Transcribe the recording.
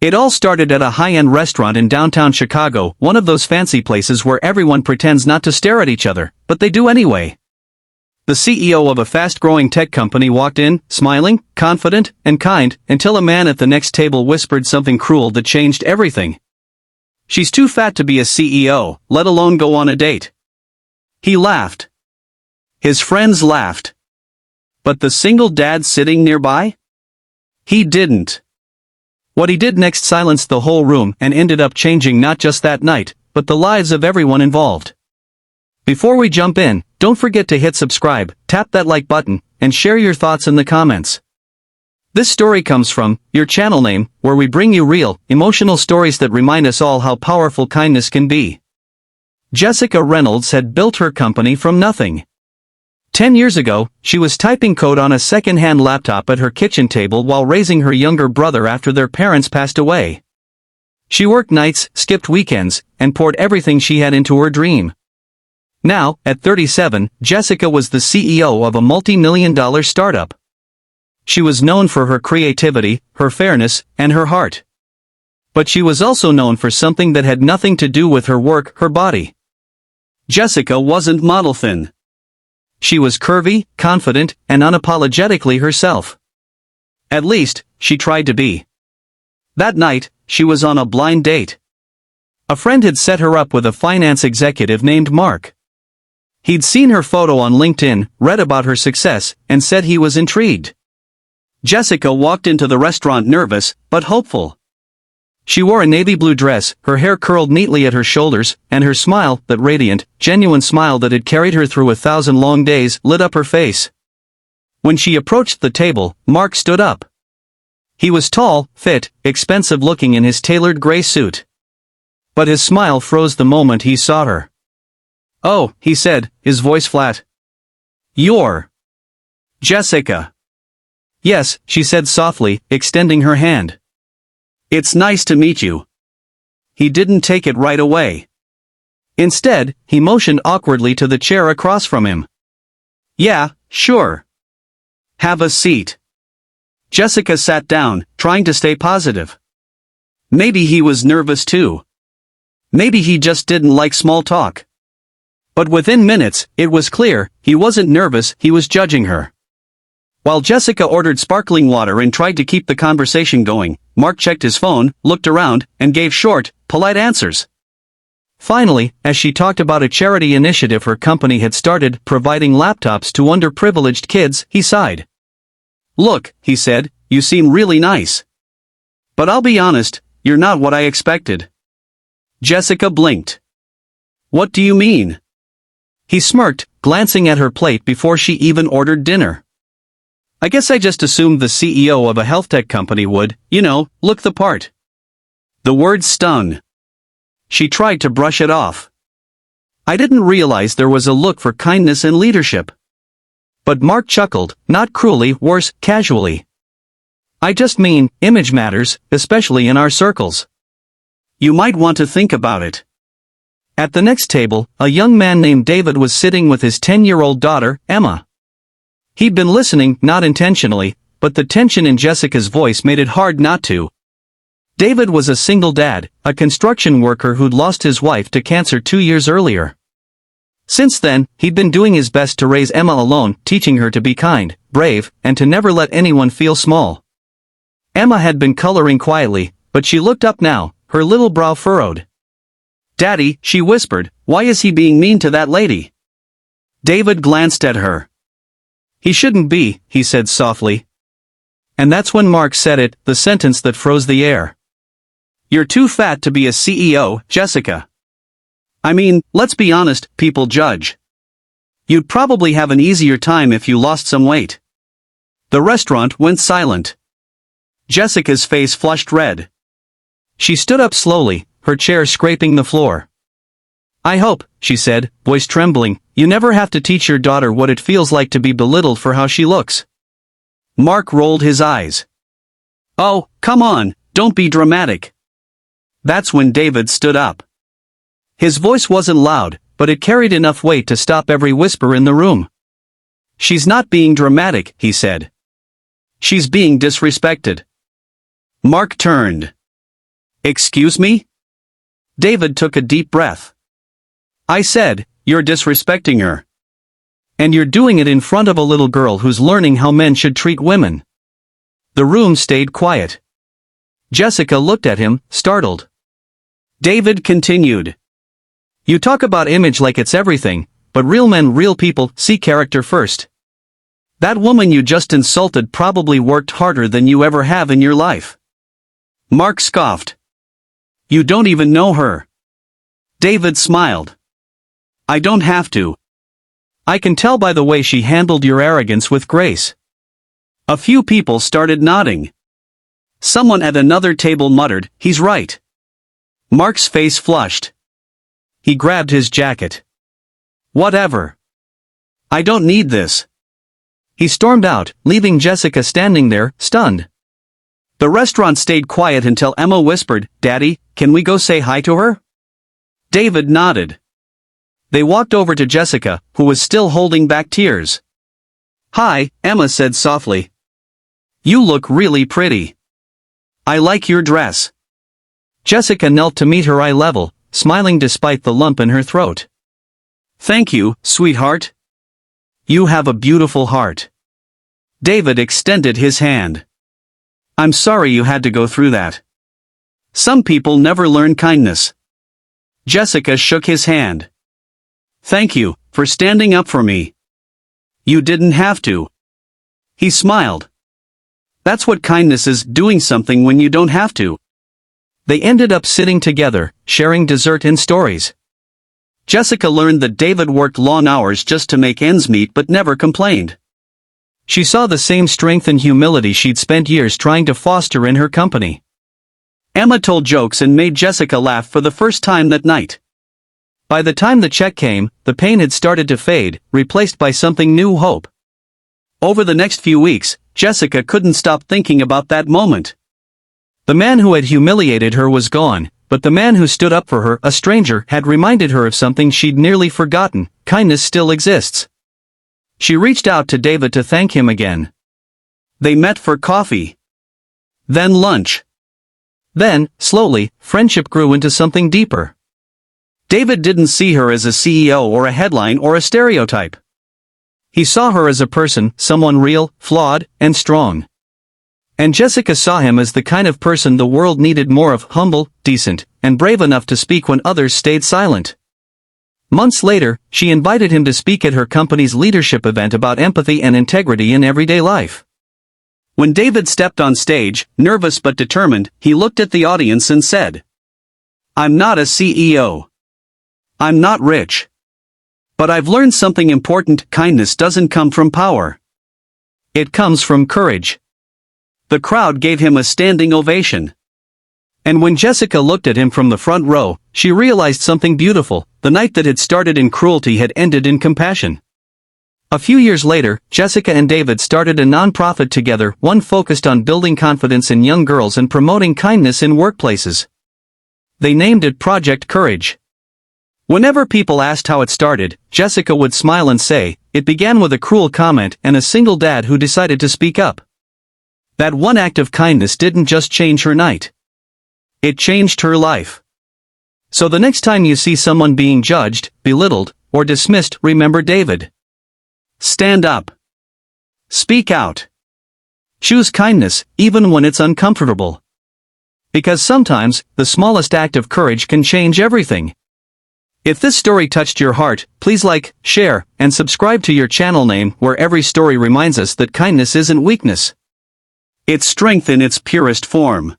It all started at a high-end restaurant in downtown Chicago, one of those fancy places where everyone pretends not to stare at each other, but they do anyway. The CEO of a fast-growing tech company walked in, smiling, confident, and kind, until a man at the next table whispered something cruel that changed everything. "She's too fat to be a CEO, let alone go on a date." He laughed. His friends laughed. But the single dad sitting nearby? He didn't. What he did next silenced the whole room and ended up changing not just that night, but the lives of everyone involved. Before we jump in, don't forget to hit subscribe, tap that like button, and share your thoughts in the comments. This story comes from your channel name, where we bring you real, emotional stories that remind us all how powerful kindness can be. Jessica Reynolds had built her company from nothing. 10 years ago, she was typing code on a second-hand laptop at her kitchen table while raising her younger brother after their parents passed away. She worked nights, skipped weekends, and poured everything she had into her dream. Now, at 37, Jessica was the CEO of a multi-million-dollar startup. She was known for her creativity, her fairness, and her heart. But she was also known for something that had nothing to do with her work, her body. Jessica wasn't model thin. She was curvy, confident, and unapologetically herself. At least, she tried to be. That night, she was on a blind date. A friend had set her up with a finance executive named Mark. He'd seen her photo on LinkedIn, read about her success, and said he was intrigued. Jessica walked into the restaurant nervous, but hopeful. She wore a navy blue dress, her hair curled neatly at her shoulders, and her smile, that radiant, genuine smile that had carried her through 1,000 long days, lit up her face. When she approached the table, Mark stood up. He was tall, fit, expensive-looking in his tailored gray suit. But his smile froze the moment he saw her. "Oh," he said, his voice flat. "You're Jessica." "Yes," she said softly, extending her hand. "It's nice to meet you." He didn't take it right away. Instead, he motioned awkwardly to the chair across from him. "Yeah, sure. Have a seat." Jessica sat down, trying to stay positive. Maybe he was nervous too. Maybe he just didn't like small talk. But within minutes, it was clear, he wasn't nervous, he was judging her. While Jessica ordered sparkling water and tried to keep the conversation going, Mark checked his phone, looked around, and gave short, polite answers. Finally, as she talked about a charity initiative her company had started, providing laptops to underprivileged kids, he sighed. "Look," he said, "you seem really nice. But I'll be honest, you're not what I expected." Jessica blinked. "What do you mean?" He smirked, glancing at her plate before she even ordered dinner. "I guess I just assumed the CEO of a health tech company would, look the part." The word stung. She tried to brush it off. "I didn't realize there was a look for kindness and leadership." But Mark chuckled, not cruelly, worse, casually. "I just mean, image matters, especially in our circles. You might want to think about it." At the next table, a young man named David was sitting with his 10-year-old daughter, Emma. He'd been listening, not intentionally, but the tension in Jessica's voice made it hard not to. David was a single dad, a construction worker who'd lost his wife to cancer 2 years earlier. Since then, he'd been doing his best to raise Emma alone, teaching her to be kind, brave, and to never let anyone feel small. Emma had been coloring quietly, but she looked up now, her little brow furrowed. "Daddy," she whispered, "why is he being mean to that lady?" David glanced at her. "He shouldn't be," he said softly. And that's when Mark said it, the sentence that froze the air. "You're too fat to be a CEO, Jessica. I mean, let's be honest, people judge. You'd probably have an easier time if you lost some weight." The restaurant went silent. Jessica's face flushed red. She stood up slowly, her chair scraping the floor. "I hope," she said, voice trembling, "you never have to teach your daughter what it feels like to be belittled for how she looks." Mark rolled his eyes. "Oh, come on, don't be dramatic." That's when David stood up. His voice wasn't loud, but it carried enough weight to stop every whisper in the room. "She's not being dramatic," he said. "She's being disrespected." Mark turned. Excuse me? David took a deep breath. I said, you're disrespecting her. And you're doing it in front of a little girl who's learning how men should treat women. The room stayed quiet. Jessica looked at him, startled. David continued. You talk about image like it's everything, but real men, real people, see character first. That woman you just insulted probably worked harder than you ever have in your life. Mark scoffed. You don't even know her. David smiled. I don't have to. I can tell by the way she handled your arrogance with grace. A few people started nodding. Someone at another table muttered, he's right. Mark's face flushed. He grabbed his jacket. Whatever. I don't need this. He stormed out, leaving Jessica standing there, stunned. The restaurant stayed quiet until Emma whispered, Daddy, can we go say hi to her? David nodded. They walked over to Jessica, who was still holding back tears. Hi, Emma said softly. You look really pretty. I like your dress. Jessica knelt to meet her eye level, smiling despite the lump in her throat. Thank you, sweetheart. You have a beautiful heart. David extended his hand. I'm sorry you had to go through that. Some people never learn kindness. Jessica shook his hand. Thank you, for standing up for me. You didn't have to. He smiled. That's what kindness is, doing something when you don't have to. They ended up sitting together, sharing dessert and stories. Jessica learned that David worked long hours just to make ends meet but never complained. She saw the same strength and humility she'd spent years trying to foster in her company. Emma told jokes and made Jessica laugh for the first time that night. By the time the check came, the pain had started to fade, replaced by something new, hope. Over the next few weeks, Jessica couldn't stop thinking about that moment. The man who had humiliated her was gone, but the man who stood up for her, a stranger, had reminded her of something she'd nearly forgotten: kindness still exists. She reached out to David to thank him again. They met for coffee. Then lunch. Then, slowly, friendship grew into something deeper. David didn't see her as a CEO or a headline or a stereotype. He saw her as a person, someone real, flawed, and strong. And Jessica saw him as the kind of person the world needed more of: humble, decent, and brave enough to speak when others stayed silent. Months later, she invited him to speak at her company's leadership event about empathy and integrity in everyday life. When David stepped on stage, nervous but determined, he looked at the audience and said, I'm not a CEO. I'm not rich. But I've learned something important: kindness doesn't come from power. It comes from courage. The crowd gave him a standing ovation. And when Jessica looked at him from the front row, she realized something beautiful: the night that had started in cruelty had ended in compassion. A few years later, Jessica and David started a non-profit together, one focused on building confidence in young girls and promoting kindness in workplaces. They named it Project Courage. Whenever people asked how it started, Jessica would smile and say, it began with a cruel comment and a single dad who decided to speak up. That one act of kindness didn't just change her night. It changed her life. So the next time you see someone being judged, belittled, or dismissed, remember David. Stand up. Speak out. Choose kindness, even when it's uncomfortable. Because sometimes, the smallest act of courage can change everything. If this story touched your heart, please like, share, and subscribe to your channel name, where every story reminds us that kindness isn't weakness. It's strength in its purest form.